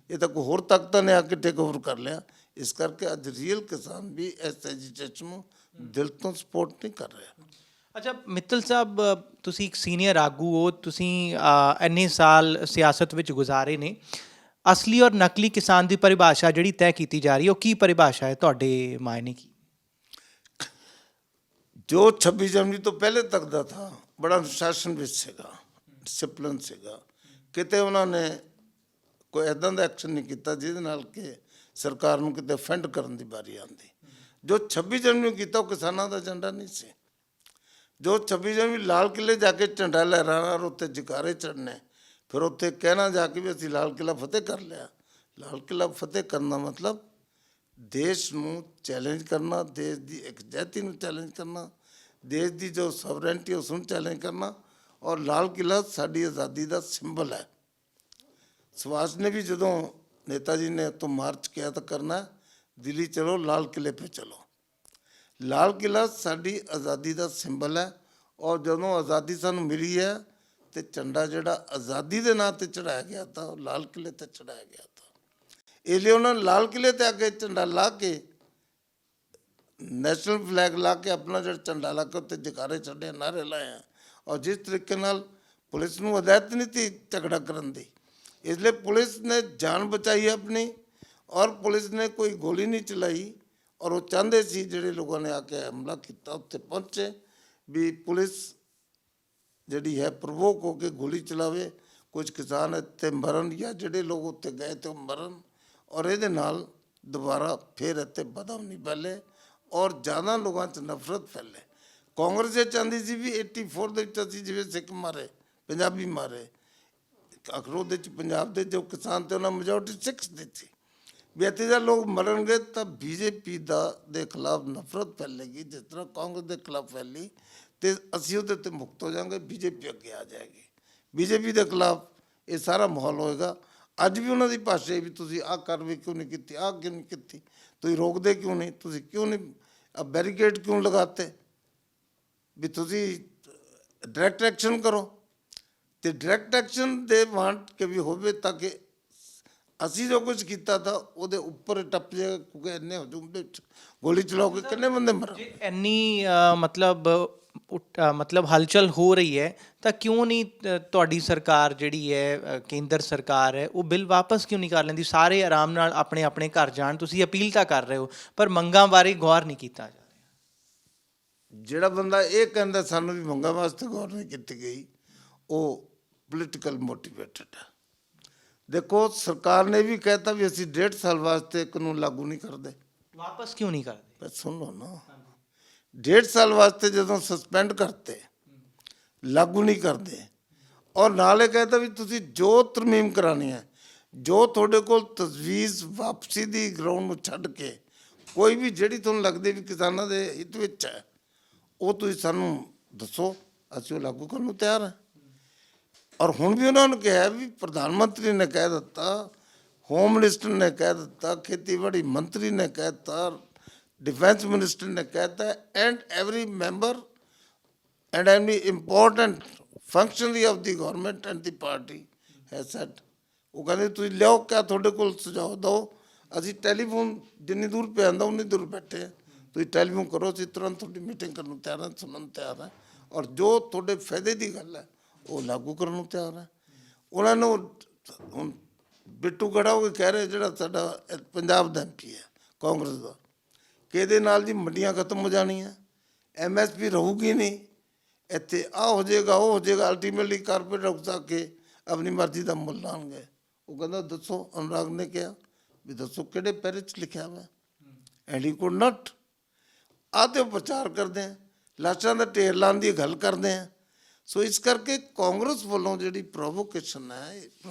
Speaker 1: ਇਹ ਤਾਂ ਕੋਈ ਹੋਰ ਤਾਕਤਾਂ ਨੇ ਆ ਕੇ ਟੇਕ ਓਵਰ ਕਰ ਲਿਆ। ਇਸ ਕਰਕੇ ਅੱਜ ਰੀਅਲ ਕਿਸਾਨ ਵੀ ਇਸ ਐਜੀਟੇਸ਼ਨ ਨੂੰ ਦਿਲ ਤੋਂ ਸਪੋਰਟ ਨਹੀਂ ਕਰ ਰਿਹਾ।
Speaker 2: ਅੱਛਾ ਮਿੱਤਲ ਸਾਹਿਬ, ਤੁਸੀਂ ਇੱਕ ਸੀਨੀਅਰ ਆਗੂ ਹੋ, ਤੁਸੀਂ ਇੰਨੇ ਸਾਲ ਸਿਆਸਤ ਵਿੱਚ ਗੁਜ਼ਾਰੇ ਨੇ। ਅਸਲੀ ਔਰ ਨਕਲੀ ਕਿਸਾਨ ਦੀ ਪਰਿਭਾਸ਼ਾ ਜਿਹੜੀ ਤੈਅ ਕੀਤੀ ਜਾ ਰਹੀ ਹੈ, ਉਹ ਕੀ ਪਰਿਭਾਸ਼ਾ ਹੈ ਤੁਹਾਡੇ ਮਾਇਨੇ ਕੀ?
Speaker 1: ਜੋ 26 ਜਨਵਰੀ ਤੋਂ ਪਹਿਲੇ ਤੱਕ ਦਾ ਥਾ, ਬੜਾ ਅਨੁਸ਼ਾਸਨ ਵਿੱਚ ਸੀਗਾ, ਡਿਸਪਲਿਨ ਸੀਗਾ, ਕਿਤੇ ਉਹਨਾਂ ਨੇ ਕੋਈ ਇੱਦਾਂ ਦਾ ਐਕਸ਼ਨ ਨਹੀਂ ਕੀਤਾ ਜਿਹਦੇ ਨਾਲ ਕਿ ਸਰਕਾਰ ਨੂੰ ਕਿਤੇ ਅਫੈਂਡ ਕਰਨ ਦੀ ਵਾਰੀ ਆਉਂਦੀ। ਜੋ 26 ਜਨਵਰੀ ਨੂੰ ਕੀਤਾ ਉਹ ਕਿਸਾਨਾਂ ਦਾ ਏਜੰਡਾ ਨਹੀਂ ਸੀ। ਜੋ 26 ਜਨਵਰੀ ਲਾਲ ਕਿਲ੍ਹੇ ਜਾ ਕੇ ਝੰਡਾ ਲਹਿਰਾਣਾ ਔਰ ਉੱਤੇ ਜਕਾਰੇ ਚੜ੍ਹਨੇ, ਫਿਰ ਉੱਥੇ ਕਹਿਣਾ ਜਾ ਕੇ ਵੀ ਅਸੀਂ ਲਾਲ ਕਿਲ੍ਹਾ ਫਤਿਹ ਕਰ ਲਿਆ। ਲਾਲ ਕਿਲ੍ਹਾ ਫਤਿਹ ਕਰਨ ਦਾ ਮਤਲਬ ਦੇਸ਼ ਨੂੰ ਚੈਲੰਜ ਕਰਨਾ, ਦੇਸ਼ ਦੀ ਇਕਜਹਿਤੀ ਨੂੰ ਚੈਲੰਜ ਕਰਨਾ, ਦੇਸ਼ ਦੀ ਜੋ ਸਵਰੈਂਟੀ ਉਸ ਨੂੰ ਚੈਲੰਜ ਕਰਨਾ। ਔਰ ਲਾਲ ਕਿਲ੍ਹਾ ਸਾਡੀ ਆਜ਼ਾਦੀ ਦਾ ਸਿੰਬਲ ਹੈ। ਸੁਭਾਸ਼ ਨੇ ਵੀ ਜਦੋਂ ਨੇਤਾ ਜੀ ਨੇ ਤੋਂ ਮਾਰਚ ਕਿਹਾ ਤਾਂ ਕਰਨਾ, ਦਿੱਲੀ ਚਲੋ ਲਾਲ ਕਿਲ੍ਹੇ 'ਤੇ ਚਲੋ। ਲਾਲ ਕਿਲ੍ਹਾ ਸਾਡੀ ਆਜ਼ਾਦੀ ਦਾ ਸਿੰਬਲ ਹੈ। ਔਰ ਜਦੋਂ ਆਜ਼ਾਦੀ ਸਾਨੂੰ ਮਿਲੀ ਹੈ ਤੇ ਝੰਡਾ ਜਿਹੜਾ ਆਜ਼ਾਦੀ ਦੇ ਨਾਂ 'ਤੇ ਚੜਾਇਆ ਗਿਆ ਤਾਂ ਉਹ ਲਾਲ ਕਿਲ੍ਹੇ 'ਤੇ ਚੜਾਇਆ ਗਿਆ ਤਾਂ ਇਸ ਲਈ ਉਹਨਾਂ ਨੇ ਲਾਲ ਕਿਲ੍ਹੇ 'ਤੇ ਅੱਗੇ ਝੰਡਾ ਲਾ ਕੇ, ਨੈਸ਼ਨਲ ਫਲੈਗ ਲਾ ਕੇ, ਆਪਣਾ ਜਿਹੜਾ ਝੰਡਾ ਲਾ ਕੇ ਉੱਤੇ ਜਕਾਰੇ ਛੱਡੇ, ਨਾਅਰੇ ਲਾਏ ਆ। ਔਰ ਜਿਸ ਤਰੀਕੇ ਨਾਲ ਪੁਲਿਸ ਨੂੰ ਹਦਾਇਤ ਨਹੀਂ ਤੀ ਝਗੜਾ ਕਰਨ ਦੀ, ਇਸ ਲਈ ਪੁਲਿਸ ਨੇ ਜਾਨ ਬਚਾਈ ਆਪਣੀ। ਔਰ ਪੁਲਿਸ ਨੇ ਕੋਈ ਗੋਲੀ ਨਹੀਂ ਚਲਾਈ। ਔਰ ਉਹ ਚਾਹੁੰਦੇ ਸੀ ਜਿਹੜੇ ਲੋਕਾਂ ਨੇ ਆ ਕੇ ਹਮਲਾ ਕੀਤਾ ਉੱਥੇ ਪਹੁੰਚੇ ਵੀ ਪੁਲਿਸ ਜਿਹੜੀ ਹੈ ਪ੍ਰਵੋਕ ਹੋ ਕੇ ਗੋਲੀ ਚਲਾਵੇ, ਕੁਝ ਕਿਸਾਨ ਇੱਥੇ ਮਰਨ ਜਾਂ ਜਿਹੜੇ ਲੋਕ ਉੱਥੇ ਗਏ ਤੇ ਉਹ ਮਰਨ। ਔਰ ਇਹਦੇ ਨਾਲ ਦੁਬਾਰਾ ਫਿਰ ਇੱਥੇ ਬਦਮ ਨਹੀਂ ਫੈਲੇ ਔਰ ਜ਼ਿਆਦਾ ਲੋਕਾਂ 'ਚ ਨਫ਼ਰਤ ਫੈਲੇ। ਕਾਂਗਰਸ ਇਹ ਚਾਹੁੰਦੀ ਸੀ ਵੀ 84 ਦੇ ਵਿੱਚ ਅਸੀਂ ਜਿਵੇਂ ਸਿੱਖ ਮਾਰੇ, ਪੰਜਾਬੀ ਮਾਰੇ, ਅਖਰੋਟ ਦੇ 'ਚ ਪੰਜਾਬ ਦੇ ਜੋ ਕਿਸਾਨ ਤੇ ਉਹਨਾਂ ਮੈਜੋਰਟੀ ਸਿੱਖ ਦਿੱਤੀ ਵੀ ਇੱਥੇ ਦਾ ਲੋਕ ਮਰਨਗੇ ਤਾਂ ਬੀਜੇਪੀ ਦੇ ਖਿਲਾਫ ਨਫ਼ਰਤ ਫੈਲੇਗੀ, ਜਿਸ ਤਰ੍ਹਾਂ ਕਾਂਗਰਸ ਦੇ ਖਿਲਾਫ ਫੈਲੀ, ਤੇ ਅਸੀਂ ਉਹਦੇ 'ਤੇ ਮੁਕਤ ਹੋ ਜਾਵਾਂਗੇ, ਬੀਜੇਪੀ ਅੱਗੇ ਆ ਜਾਏਗੀ। ਬੀਜੇਪੀ ਦੇ ਖਿਲਾਫ ਇਹ ਸਾਰਾ ਮਾਹੌਲ ਹੋਏਗਾ। ਅੱਜ ਵੀ ਉਹਨਾਂ ਦੀ ਭਾਸ਼ਾ ਵੀ ਤੁਸੀਂ ਆਹ ਕਾਰਵਾਈ ਕਿਉਂ ਨਹੀਂ ਕੀਤੀ, ਆਹ ਕਿਉਂ ਨਹੀਂ ਕੀਤੀ, ਤੁਸੀਂ ਰੋਕਦੇ ਕਿਉਂ ਨਹੀਂ, ਤੁਸੀਂ ਕਿਉਂ ਨਹੀਂ ਬੈਰੀਕੇਡ ਕਿਉਂ ਲਗਾਤੇ, ਵੀ ਤੁਸੀਂ ਡਾਇਰੈਕਟ ਐਕਸ਼ਨ ਕਰੋ। ਤੇ ਡਾਇਰੈਕਟ ਐਕਸ਼ਨ ਦੇ ਵਾਂਟ ਕੇ ਵੀ ਹੋਵੇ ਤਾਂ ਕਿ ਅਸੀਂ ਜੋ ਕੁਝ ਕੀਤਾ ਤਾਂ ਉਹਦੇ ਉੱਪਰ ਟੱਪ ਜਾਏਗਾ, ਕਿਉਂਕਿ ਇੰਨੇ ਹਜੂਮ ਦੇ ਵਿੱਚ ਗੋਲੀ ਚਲਾਓਗੇ ਕਿੰਨੇ ਬੰਦੇ ਮਰਨ।
Speaker 2: ਜੇ ਇੰਨੀ ਮਤਲਬ ਹਲਚਲ ਹੋ ਰਹੀ ਹੈ ਤਾਂ ਕਿਉਂ ਨਹੀਂ ਤੁਹਾਡੀ ਸਰਕਾਰ ਜਿਹੜੀ ਹੈ, ਕੇਂਦਰ ਸਰਕਾਰ ਹੈ, ਉਹ ਬਿੱਲ ਵਾਪਸ ਕਿਉਂ ਨਹੀਂ ਕਰ ਲੈਂਦੀ? ਸਾਰੇ ਆਰਾਮ ਨਾਲ ਆਪਣੇ ਆਪਣੇ ਘਰ ਜਾਣ। ਤੁਸੀਂ ਅਪੀਲ ਤਾਂ ਕਰ ਰਹੇ ਹੋ ਪਰ ਮੰਗਾਂ ਬਾਰੇ ਗੌਰ ਨਹੀਂ ਕੀਤਾ ਜਾ ਰਿਹਾ।
Speaker 1: ਜਿਹੜਾ ਬੰਦਾ ਇਹ ਕਹਿੰਦਾ ਸਾਨੂੰ ਵੀ ਮੰਗਾਂ ਵਾਸਤੇ ਗੌਰ ਨਹੀਂ ਕੀਤੀ ਗਈ, ਉਹ ਪੋਲੀਟੀਕਲ ਮੋਟੀਵੇਟਡ ਹੈ। ਦੇਖੋ ਸਰਕਾਰ ਨੇ ਵੀ ਕਹਿਤਾ ਵੀ ਅਸੀਂ 1.5 ਸਾਲ ਵਾਸਤੇ ਕਾਨੂੰਨ ਲਾਗੂ ਨਹੀਂ ਕਰਦੇ।
Speaker 2: ਵਾਪਸ ਕਿਉਂ ਨਹੀਂ ਕਰਦੇ?
Speaker 1: ਪਰ ਸੁਣ ਲਓ ਨਾ, 1.5 ਸਾਲ ਵਾਸਤੇ ਜਦੋਂ ਸਸਪੈਂਡ ਕਰਤੇ, ਲਾਗੂ ਨਹੀਂ ਕਰਦੇ, ਔਰ ਨਾਲੇ ਕਹਿਤਾ ਵੀ ਤੁਸੀਂ ਜੋ ਤਰਮੀਮ ਕਰਾਉਣੀ ਹੈ, ਜੋ ਤੁਹਾਡੇ ਕੋਲ ਤਜਵੀਜ਼ ਵਾਪਸੀ ਦੀ ਗਰਾਊਂਡ ਨੂੰ ਛੱਡ ਕੇ ਕੋਈ ਵੀ ਜਿਹੜੀ ਤੁਹਾਨੂੰ ਲੱਗਦੀ ਵੀ ਕਿਸਾਨਾਂ ਦੇ ਹਿੱਤ ਵਿੱਚ ਹੈ, ਉਹ ਤੁਸੀਂ ਸਾਨੂੰ ਦੱਸੋ, ਅਸੀਂ ਉਹ ਲਾਗੂ ਕਰਨ ਨੂੰ ਤਿਆਰ ਹਾਂ। ਔਰ ਹੁਣ ਵੀ ਉਹਨਾਂ ਨੂੰ ਕਿਹਾ ਵੀ ਪ੍ਰਧਾਨ ਮੰਤਰੀ ਨੇ ਕਹਿ ਦਿੱਤਾ, ਹੋਮ ਮਿਨਿਸਟਰ ਨੇ ਕਹਿ ਦਿੱਤਾ, ਖੇਤੀਬਾੜੀ ਮੰਤਰੀ ਨੇ ਕਹਿ ਦਿੱਤਾ, डिफेंस मिनिस्टर ने कहता है, and every member and every important functionary of the government and the party है सैट। वो कहते तुम लियाओ क्या थोड़े को सुझाव दो, असी टैलीफोन जिन्नी दूर पे आंदा उन्नी दूर बैठे हैं, तुम टैलीफोन करो, असी तुरंत थोड़ी मीटिंग करने तैयार हैं, सुनने तैयार हैं, और जो थोड़े फायदे की गल है वो लागू करने तैयार है। उन्होंने हुण बिट्टू गड़ा हो कह रहे जो साडा पंजाब दा MP है कांग्रेस का ਕਿ ਇਹਦੇ ਨਾਲ ਜੀ ਮੰਡੀਆਂ ਖਤਮ ਹੋ ਜਾਣੀਆਂ, MSP ਰਹੂਗੀ ਨਹੀਂ, ਇੱਥੇ ਆ ਹੋ ਜਾਏਗਾ ਉਹ ਹੋ ਜਾਏਗਾ, ਅਲਟੀਮੇਟਲੀ ਕਾਰਪੋਰੇਟ ਉਕਸਾ ਕੇ ਆਪਣੀ ਮਰਜ਼ੀ ਦਾ ਮੁੱਲ ਲਾਉਣਗੇ। ਉਹ ਕਹਿੰਦਾ ਦੱਸੋ, ਅਨੁਰਾਗ ਨੇ ਕਿਹਾ ਵੀ ਦੱਸੋ ਕਿਹੜੇ ਪੈਰੇ 'ਚ ਲਿਖਿਆ ਵਾ, ਐਂਡ ਹੀ ਕੁਡ ਨਾਟ। ਆਹ ਤੇ ਪ੍ਰਚਾਰ ਕਰਦੇ ਆ, ਲਾਸ਼ਾਂ ਦਾ ਢੇਰ ਲਾਉਣ ਦੀ ਗੱਲ ਕਰਦੇ ਆ। ਸੋ ਇਸ ਕਰਕੇ ਕਾਂਗਰਸ ਵੱਲੋਂ ਜਿਹੜੀ ਪ੍ਰੋਵੋਕੇਸ਼ਨ ਹੈ,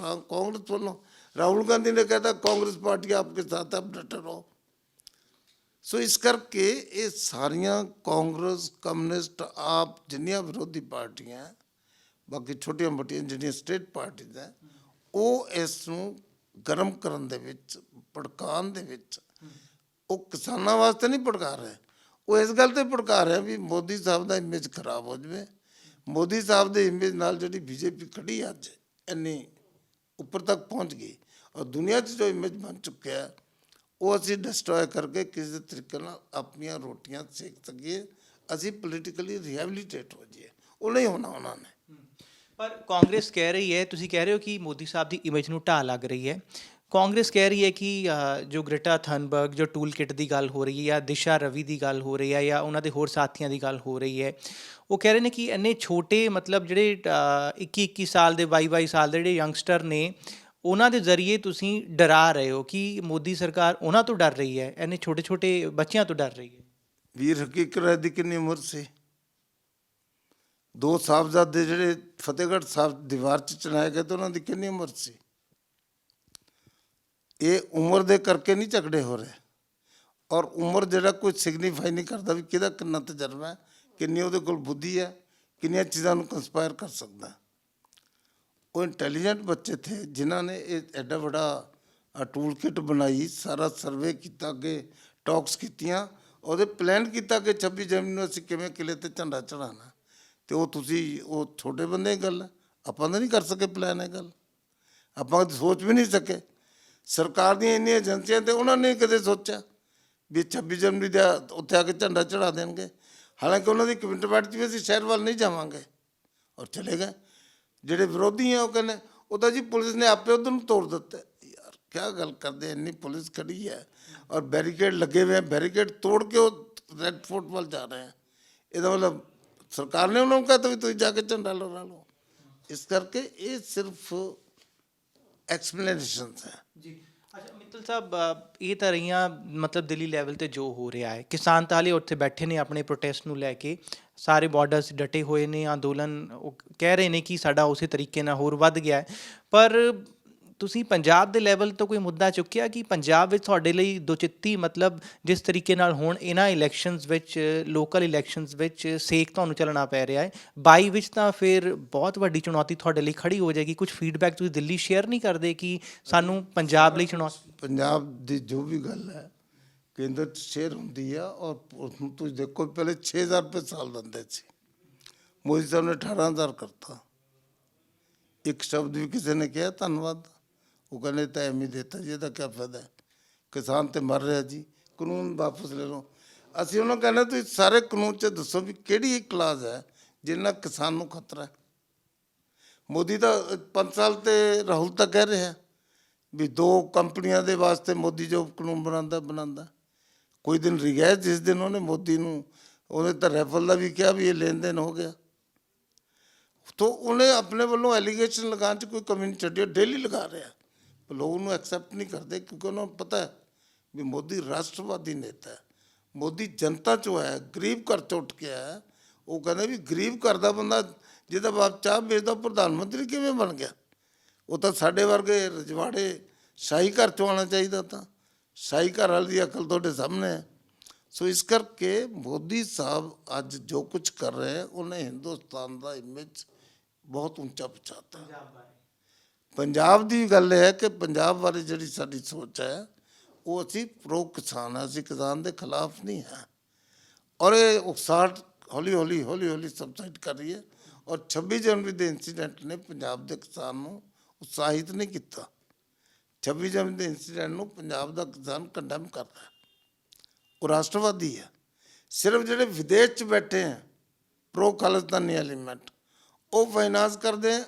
Speaker 1: ਕਾਂਗਰਸ ਵੱਲੋਂ ਰਾਹੁਲ ਗਾਂਧੀ ਨੇ ਕਹਿਤਾ ਕਾਂਗਰਸ ਪਾਰਟੀ ਆਪਕੇ ਸਾਥ ਆਪ ਡਟੇ ਰਹੋ। ਸੋ ਇਸ ਕਰਕੇ ਇਹ ਸਾਰੀਆਂ ਕਾਂਗਰਸ, ਕਮਿਊਨਿਸਟ, ਆਪ ਜਿੰਨੀਆਂ ਵਿਰੋਧੀ ਪਾਰਟੀਆਂ, ਬਾਕੀ ਛੋਟੀਆਂ ਮੋਟੀਆਂ ਜਿਹੜੀਆਂ ਸਟੇਟ ਪਾਰਟੀਜ਼ ਹੈ, ਉਹ ਇਸ ਨੂੰ ਗਰਮ ਕਰਨ ਦੇ ਵਿੱਚ, ਭੜਕਾਉਣ ਦੇ ਵਿੱਚ, ਉਹ ਕਿਸਾਨਾਂ ਵਾਸਤੇ ਨਹੀਂ ਭੜਕਾ ਰਹੇ, ਉਹ ਇਸ ਗੱਲ 'ਤੇ ਭੜਕਾ ਰਹੇ ਵੀ ਮੋਦੀ ਸਾਹਿਬ ਦਾ ਇਮੇਜ ਖਰਾਬ ਹੋ ਜਾਵੇ। ਮੋਦੀ ਸਾਹਿਬ ਦੇ ਇਮੇਜ ਨਾਲ ਜਿਹੜੀ BJP ਖੜੀ ਅੱਜ ਇੰਨੀ ਉੱਪਰ ਤੱਕ ਪਹੁੰਚ ਗਈ, ਔਰ ਦੁਨੀਆ 'ਚ ਜੋ ਇਮੇਜ ਬਣ ਚੁੱਕਿਆ ਉਹ ਅਸੀਂ ਡਿਸਟਰੋਏ ਕਰਕੇ ਕਿਸੇ ਤਰੀਕੇ ਨਾਲ ਆਪਣੀਆਂ ਰੋਟੀਆਂ ਸੇਕ ਸਕੀਏ, ਅਸੀਂ ਪੋਲੀਟੀਕਲੀ ਰਿਹੈਬਿਲਿਟੇਟ ਹੋ ਜਾਈਏ। ਉਹ ਨਹੀਂ ਹੋਣਾ ਉਹਨਾਂ ਨੇ।
Speaker 2: ਪਰ ਕਾਂਗਰਸ ਕਹਿ ਰਹੀ ਹੈ, ਤੁਸੀਂ ਕਹਿ ਰਹੇ ਹੋ ਕਿ ਮੋਦੀ ਸਾਹਿਬ ਦੀ ਇਮੇਜ ਨੂੰ ਢਾਹ ਲੱਗ ਰਹੀ ਹੈ। ਕਾਂਗਰਸ ਕਹਿ ਰਹੀ ਹੈ ਕਿ ਜੋ ਗ੍ਰੇਟਾ ਥਨਬਰਗ, ਜੋ ਟੂਲ ਕਿਟ ਦੀ ਗੱਲ ਹੋ ਰਹੀ ਹੈ, ਜਾਂ ਦਿਸ਼ਾ ਰਵੀ ਦੀ ਗੱਲ ਹੋ ਰਹੀ ਹੈ, ਜਾਂ ਉਹਨਾਂ ਦੇ ਹੋਰ ਸਾਥੀਆਂ ਦੀ ਗੱਲ ਹੋ ਰਹੀ ਹੈ, ਉਹ ਕਹਿ ਰਹੇ ਨੇ ਕਿ ਇੰਨੇ ਛੋਟੇ ਮਤਲਬ ਜਿਹੜੇ 21 ਸਾਲ ਦੇ 22 ਸਾਲ ਦੇ ਜਿਹੜੇ ਯੰਗਸਟਰ ਨੇ, ਉਹਨਾਂ ਦੇ ਜ਼ਰੀਏ ਤੁਸੀਂ ਡਰਾ ਰਹੇ ਹੋ ਕਿ ਮੋਦੀ ਸਰਕਾਰ ਉਹਨਾਂ ਤੋਂ ਡਰ ਰਹੀ ਹੈ, ਇੰਨੇ ਛੋਟੇ ਛੋਟੇ ਬੱਚਿਆਂ ਤੋਂ ਡਰ ਰਹੀ ਹੈ।
Speaker 1: ਵੀਰ ਹਕੀਕਤ ਰਾਏ ਦੀ ਕਿੰਨੀ ਉਮਰ ਸੀ? 2 ਸਾਹਿਬਜ਼ਾਦੇ ਜਿਹੜੇ ਫਤਿਹਗੜ੍ਹ ਸਾਹਿਬ ਦੀਵਾਰ 'ਚ ਚਲਾਏ ਗਏ ਤਾਂ ਉਹਨਾਂ ਦੀ ਕਿੰਨੀ ਉਮਰ ਸੀ? ਇਹ ਉਮਰ ਦੇ ਕਰਕੇ ਨਹੀਂ ਝਗੜੇ ਹੋ ਰਹੇ, ਔਰ ਉਮਰ ਜਿਹੜਾ ਕੋਈ ਸਿਗਨੀਫਾਈ ਨਹੀਂ ਕਰਦਾ ਵੀ ਕਿਹਦਾ ਕਿੰਨਾ ਤਜਰਬਾ ਹੈ, ਕਿੰਨੀ ਉਹਦੇ ਕੋਲ ਬੁੱਧੀ ਹੈ, ਕਿੰਨੀਆਂ ਚੀਜ਼ਾਂ ਨੂੰ ਕੰਸਪਾਇਰ ਕਰ ਸਕਦਾ ਹੈ। ਉਹ ਇੰਟੈਲੀਜੈਂਟ ਬੱਚੇ ਥੇ ਜਿਨ੍ਹਾਂ ਨੇ ਇਹ ਐਡਾ ਵੱਡਾ ਟੂਲ ਕਿਟ ਬਣਾਈ, ਸਾਰਾ ਸਰਵੇ ਕੀਤਾ, ਅੱਗੇ ਟਾਕਸ ਕੀਤੀਆਂ, ਉਹਦੇ ਪਲਾਨ ਕੀਤਾ ਕਿ 26 ਜਨਵਰੀ ਨੂੰ ਅਸੀਂ ਕਿਵੇਂ ਕਿਲੇ ਤੇ ਝੰਡਾ ਚੜਾਉਣਾ। ਤੇ ਉਹ ਤੁਸੀਂ ਉਹ ਛੋਟੇ ਬੰਦੇ ਦੀ ਗੱਲ ਹੈ, ਆਪਾਂ ਤਾਂ ਨਹੀਂ ਕਰ ਸਕੇ ਪਲਾਨ ਇਹ ਗੱਲ, ਆਪਾਂ ਤਾਂ ਸੋਚ ਵੀ ਨਹੀਂ ਸਕੇ। ਸਰਕਾਰ ਦੀਆਂ ਇੰਨੀਆਂ ਏਜੰਸੀਆਂ ਤੇ ਉਹਨਾਂ ਨੇ ਕਦੇ ਸੋਚਿਆ ਵੀ 26 ਜਨਵਰੀ ਦਾ ਉੱਥੇ ਆ ਕੇ ਝੰਡਾ ਚੜਾ ਦੇਣਗੇ। ਹਾਲਾਂਕਿ ਉਹਨਾਂ ਦੀ ਕਮਿਟਮੈਂਟ 'ਚ ਵੀ ਅਸੀਂ ਸ਼ਹਿਰ ਵੱਲ ਨਹੀਂ ਜਾਵਾਂਗੇ, ਔਰ ਚਲੇ ਗਏ। ਜਿਹੜੇ ਵਿਰੋਧੀ ਆ ਉਹ ਕਹਿੰਦੇ ਉਹ ਤਾਂ ਜੀ ਪੁਲਿਸ ਨੇ ਆਪੇ ਉਧਰ ਨੂੰ ਤੋੜ ਦਿੱਤਾ। ਯਾਰ ਕਿਆ ਗੱਲ ਕਰਦੇ, ਇੰਨੀ ਪੁਲਿਸ ਖੜੀ ਹੈ ਔਰ ਬੈਰੀਕੇਡ ਲੱਗੇ ਹੋਏ ਆ, ਬੈਰੀਕੇਡ ਤੋੜ ਕੇ ਉਹ ਰੈੱਡ ਫੋਰਟ ਵੱਲ ਜਾ ਰਹੇ ਆ। ਇਹਦਾ ਮਤਲਬ ਸਰਕਾਰ ਨੇ ਉਹਨਾਂ ਨੂੰ ਕਹਤਾ ਵੀ ਤੁਸੀਂ ਜਾ ਕੇ ਝੰਡਾ ਲਹਿਰਾ ਲਓ। ਇਸ ਕਰਕੇ ਇਹ ਸਿਰਫ ਐਕਸਪਲੇਨੇਸ਼ਨਸ ਹੈ
Speaker 2: ਜੀ। ਅੱਛਾ ਮਿੱਤਲ ਸਾਹਿਬ, ਇਹ ਤਾਂ ਰਹੀਆਂ ਮਤਲਬ ਦਿੱਲੀ ਲੈਵਲ ਤੇ ਜੋ ਹੋ ਰਿਹਾ ਹੈ। ਕਿਸਾਨ ਤਾਂ ਹਾਲੇ ਉੱਥੇ ਬੈਠੇ ਨੇ ਆਪਣੇ ਪ੍ਰੋਟੈਸਟ ਨੂੰ ਲੈ ਕੇ, ਸਾਰੇ ਬਾਰਡਰਸ ਡਟੇ ਹੋਏ ਨੇ, ਅੰਦੋਲਨ ਉਹ ਕਹਿ ਰਹੇ ਨੇ ਕਿ ਸਾਡਾ ਉਸੇ ਤਰੀਕੇ ਨਾਲ ਹੋਰ ਵੱਧ ਗਿਆ ਹੈ। ਪਰ ਤੁਸੀਂ ਪੰਜਾਬ ਦੇ ਲੈਵਲ ਤੋਂ ਕੋਈ ਮੁੱਦਾ ਚੁੱਕਿਆ ਕਿ ਪੰਜਾਬ ਵਿੱਚ ਤੁਹਾਡੇ ਲਈ ਦੁਚਿੱਤੀ ਮਤਲਬ ਜਿਸ ਤਰੀਕੇ ਨਾਲ ਹੁਣ ਇਹਨਾਂ ਇਲੈਕਸ਼ਨਸ ਵਿੱਚ, ਲੋਕਲ ਇਲੈਕਸ਼ਨਸ ਵਿੱਚ ਸੇਕ ਤੁਹਾਨੂੰ ਚੱਲਣਾ ਪੈ ਰਿਹਾ ਹੈ, 22 ਵਿੱਚ ਤਾਂ ਫਿਰ ਬਹੁਤ ਵੱਡੀ ਚੁਣੌਤੀ ਤੁਹਾਡੇ ਲਈ ਖੜੀ ਹੋ ਜਾਏਗੀ। ਕੁਝ ਫੀਡਬੈਕ ਤੁਸੀਂ ਦਿੱਲੀ ਸ਼ੇਅਰ ਨਹੀਂ ਕਰਦੇ ਕਿ ਸਾਨੂੰ ਪੰਜਾਬ ਲਈ ਚੁਣੌਤੀ?
Speaker 1: ਪੰਜਾਬ ਦੀ ਜੋ ਵੀ ਗੱਲ ਹੈ ਕੇਂਦਰ 'ਚ ਸ਼ੇਅਰ ਹੁੰਦੀ ਆ। ਔਰ ਹੁਣ ਤੁਸੀਂ ਦੇਖੋ ਪਹਿਲੇ 6000 ਰੁਪਏ ਸਾਲ ਦਿੰਦੇ ਸੀ, ਮੋਦੀ ਸਾਹਿਬ ਨੇ 18000 ਕਰਤਾ। ਇੱਕ ਸ਼ਬਦ ਵੀ ਕਿਸੇ ਨੇ ਕਿਹਾ ਧੰਨਵਾਦ? ਉਹ ਕਹਿੰਦੇ ਤਾਂ ਐਵੇਂ ਦਿੱਤਾ ਜੀ, ਇਹਦਾ ਕਿਆ ਫਾਇਦਾ ਹੈ, ਕਿਸਾਨ ਤੇ ਮਰ ਰਿਹਾ ਜੀ, ਕਾਨੂੰਨ ਵਾਪਸ ਲੈ ਲਓ। ਅਸੀਂ ਉਹਨਾਂ ਕਹਿੰਦੇ ਤੁਸੀਂ ਸਾਰੇ ਕਾਨੂੰਨ 'ਚ ਦੱਸੋ ਵੀ ਕਿਹੜੀ ਇੱਕ ਕਲਾਜ਼ ਹੈ ਜਿਹਦੇ ਨਾਲ ਕਿਸਾਨ ਨੂੰ ਖਤਰਾ ਹੈ। ਮੋਦੀ ਤਾਂ 5 ਸਾਲ ਤੇ ਰਾਹੁਲ ਤਾਂ ਕਹਿ ਰਿਹਾ ਵੀ 2 ਕੰਪਨੀਆਂ ਦੇ ਵਾਸਤੇ ਮੋਦੀ ਜੋ ਕਾਨੂੰਨ ਬਣਾਉਂਦਾ। ਕੋਈ ਦਿਨ ਰਿਹਾ ਜਿਸ ਦਿਨ ਉਹਨੇ ਮੋਦੀ ਨੂੰ, ਉਹਨੇ ਤਾਂ ਰੈਫਲ ਦਾ ਵੀ ਕਿਹਾ ਵੀ ਇਹ ਲੈਣ ਦੇਣ ਹੋ ਗਿਆ। ਤਾਂ ਉਹਨੇ ਆਪਣੇ ਵੱਲੋਂ ਐਲੀਗੇਸ਼ਨ ਲਗਾਉਣ 'ਚ ਕੋਈ ਕਮੀ ਨਹੀਂ ਛੱਡੀ, ਡੇਲੀ ਲਗਾ ਰਿਹਾ। ਲੋਕ ਉਹਨੂੰ ਐਕਸੈਪਟ ਨਹੀਂ ਕਰਦੇ ਕਿਉਂਕਿ ਉਹਨਾਂ ਨੂੰ ਪਤਾ ਹੈ ਵੀ ਮੋਦੀ ਰਾਸ਼ਟਰਵਾਦੀ ਨੇਤਾ ਹੈ, ਮੋਦੀ ਜਨਤਾ 'ਚੋਂ ਹੈ, ਗਰੀਬ ਘਰ 'ਚੋਂ ਉੱਠ ਕੇ ਆਇਆ। ਉਹ ਕਹਿੰਦੇ ਵੀ ਗਰੀਬ ਘਰ ਦਾ ਬੰਦਾ ਜਿਹਦਾ ਬਾਪ ਚਾਹ ਵੇਚਦਾ ਪ੍ਰਧਾਨ ਮੰਤਰੀ ਕਿਵੇਂ ਬਣ ਗਿਆ? ਉਹ ਤਾਂ ਸਾਡੇ ਵਰਗੇ ਰਜਵਾੜੇ ਸ਼ਾਹੀ ਘਰ 'ਚੋਂ ਆਉਣਾ ਚਾਹੀਦਾ। ਤਾਂ ਸ਼ਾਹੀ ਘਰ ਵਾਲੀ ਦੀ ਅਕਲ ਤੁਹਾਡੇ ਸਾਹਮਣੇ ਹੈ। ਸੋ ਇਸ ਕਰਕੇ ਮੋਦੀ ਸਾਹਿਬ ਅੱਜ ਜੋ ਕੁਝ ਕਰ ਰਹੇ ਹੈ, ਉਹਨੇ ਹਿੰਦੁਸਤਾਨ ਦਾ ਇਮੇਜ ਬਹੁਤ ਉੱਚਾ ਪਹੁੰਚਾਤਾ। ਪੰਜਾਬ ਦੀ ਗੱਲ ਹੈ ਕਿ ਪੰਜਾਬ ਬਾਰੇ ਜਿਹੜੀ ਸਾਡੀ ਸੋਚ ਹੈ ਉਹ ਅਸੀਂ ਪ੍ਰੋ ਕਿਸਾਨ ਹੈ, ਅਸੀਂ ਕਿਸਾਨ ਦੇ ਖਿਲਾਫ ਨਹੀਂ ਹੈ। ਔਰ ਇਹ ਉਕਸਾਹਟ ਹੌਲੀ ਹੌਲੀ ਸਬਸਾਈਡ ਕਰ ਰਹੀ ਹੈ। ਔਰ 26 ਜਨਵਰੀ ਦੇ ਇੰਸੀਡੈਂਟ ਨੇ ਪੰਜਾਬ ਦੇ ਕਿਸਾਨ ਨੂੰ ਉਤਸ਼ਾਹਿਤ ਨਹੀਂ ਕੀਤਾ। 26 ਜਨਵਰੀ ਦੇ ਇੰਸੀਡੈਂਟ ਨੂੰ ਪੰਜਾਬ ਦਾ ਕਿਸਾਨ ਕੰਡੈਮ ਕਰਦਾ ਹੈ। ਉਹ ਰਾਸ਼ਟਰਵਾਦੀ ਹੈ। ਸਿਰਫ ਜਿਹੜੇ ਵਿਦੇਸ਼ 'ਚ ਬੈਠੇ ਹੈ ਪ੍ਰੋ ਖਾਲਿਸਤਾਨੀ ਐਲੀਮੈਂਟ, ਉਹ ਫਾਈਨਾਂਸ ਕਰਦੇ ਹੈ।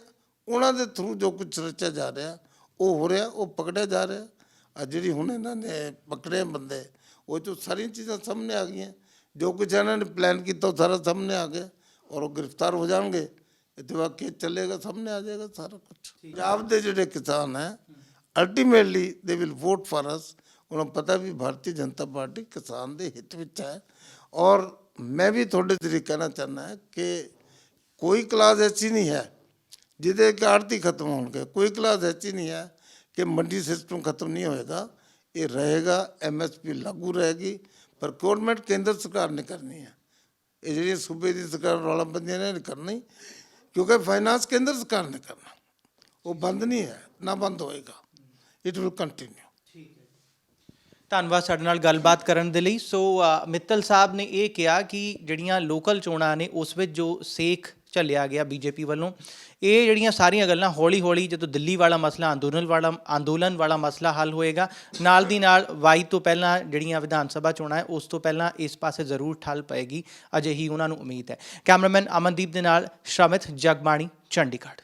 Speaker 1: ਉਹਨਾਂ ਦੇ ਥਰੂ ਜੋ ਕੁਝ ਰਚਿਆ ਜਾ ਰਿਹਾ ਉਹ ਹੋ ਰਿਹਾ, ਉਹ ਪਕੜਿਆ ਜਾ ਰਿਹਾ। ਆ ਜਿਹੜੀ ਹੁਣ ਇਹਨਾਂ ਨੇ ਪਕੜੇ ਬੰਦੇ, ਉਹ 'ਚੋਂ ਸਾਰੀਆਂ ਚੀਜ਼ਾਂ ਸਾਹਮਣੇ ਆ ਗਈਆਂ। ਜੋ ਕੁਝ ਇਹਨਾਂ ਨੇ ਪਲਾਨ ਕੀਤਾ ਉਹ ਸਾਰਾ ਸਾਹਮਣੇ ਆ ਗਿਆ ਔਰ ਉਹ ਗ੍ਰਿਫਤਾਰ ਹੋ ਜਾਣਗੇ। ਇੱਥੇ ਵਾਕਿਆ ਚੱਲੇਗਾ, ਸਾਹਮਣੇ ਆ ਜਾਏਗਾ ਸਾਰਾ ਕੁਝ। ਪੰਜਾਬ ਦੇ ਜਿਹੜੇ ਕਿਸਾਨ ਹੈ ultimately they will vote for ਅਸ। ਉਹਨਾਂ ਨੂੰ ਪਤਾ ਵੀ ਭਾਰਤੀ ਜਨਤਾ ਪਾਰਟੀ ਕਿਸਾਨ ਦੇ ਹਿੱਤ ਵਿੱਚ ਹੈ। ਔਰ ਮੈਂ ਵੀ ਤੁਹਾਡੇ ਜ਼ਰੀਏ ਕਹਿਣਾ ਚਾਹੁੰਦਾ ਹੈ ਕਿ ਕੋਈ ਕਲਾਸ ਐਸੀ ਨਹੀਂ ਹੈ ਜਿਹਦੇ ਕਿ ਆੜਤੀ ਖਤਮ ਹੋਣਗੇ, ਕੋਈ ਕਲਾਸ ਐਸੀ ਨਹੀਂ ਹੈ ਕਿ ਮੰਡੀ ਸਿਸਟਮ ਖਤਮ ਨਹੀਂ ਹੋਏਗਾ। ਇਹ ਰਹੇਗਾ, MSP ਲਾਗੂ ਰਹੇਗੀ। ਪ੍ਰੋਕਿਊਰਮੈਂਟ ਕੇਂਦਰ ਸਰਕਾਰ ਨੇ ਕਰਨੀ ਹੈ। ਇਹ ਜਿਹੜੀ ਸੂਬੇ ਦੀ ਸਰਕਾਰ ਰੌਲਾਬੰਦੀਆਂ ਨੇ ਕਰਨੀ, ਕਿਉਂਕਿ ਫਾਈਨਾਂਸ ਕੇਂਦਰ ਸਰਕਾਰ ਨੇ ਕਰਨਾ। ਉਹ ਬੰਦ ਨਹੀਂ ਹੈ, ਨਾ ਬੰਦ ਹੋਏਗਾ, ਇਟ ਵਿਲ ਕੰਟੀਨਿਊ।
Speaker 2: ਧੰਨਵਾਦ ਸਾਡੇ ਨਾਲ ਗੱਲਬਾਤ ਕਰਨ ਦੇ ਲਈ। ਸੋ ਮਿੱਤਲ ਸਾਹਿਬ ਨੇ ਇਹ ਕਿਹਾ ਕਿ ਜਿਹੜੀਆਂ ਲੋਕਲ ਚੋਣਾਂ ਨੇ ਉਸ ਵਿੱਚ ਜੋ ਸੇਕ ਝੱਲਿਆ ਗਿਆ ਬੀਜੇਪੀ ਵੱਲੋਂ, ਇਹ ਜਿਹੜੀਆਂ ਸਾਰੀਆਂ ਗੱਲਾਂ ਹੌਲੀ ਹੌਲੀ ਜਦੋਂ ਦਿੱਲੀ ਵਾਲਾ ਮਸਲਾ, ਅੰਦੋਲਨ ਵਾਲਾ ਮਸਲਾ ਹੱਲ ਹੋਏਗਾ, ਨਾਲ ਦੀ ਨਾਲ 22 ਤੋਂ ਪਹਿਲਾਂ ਜਿਹੜੀਆਂ ਵਿਧਾਨ ਸਭਾ ਚੋਣਾਂ ਹੈ ਉਸ ਤੋਂ ਪਹਿਲਾਂ ਇਸ ਪਾਸੇ ਜ਼ਰੂਰ ਠੱਲ ਪਏਗੀ, ਅਜਿਹੀ ਉਹਨਾਂ ਨੂੰ ਉਮੀਦ ਹੈ। ਕੈਮਰਾਮੈਨ ਅਮਨਦੀਪ ਦੇ ਨਾਲ ਸ਼ਰਮਿਤ, ਜਗਬਾਣੀ, ਚੰਡੀਗੜ੍ਹ।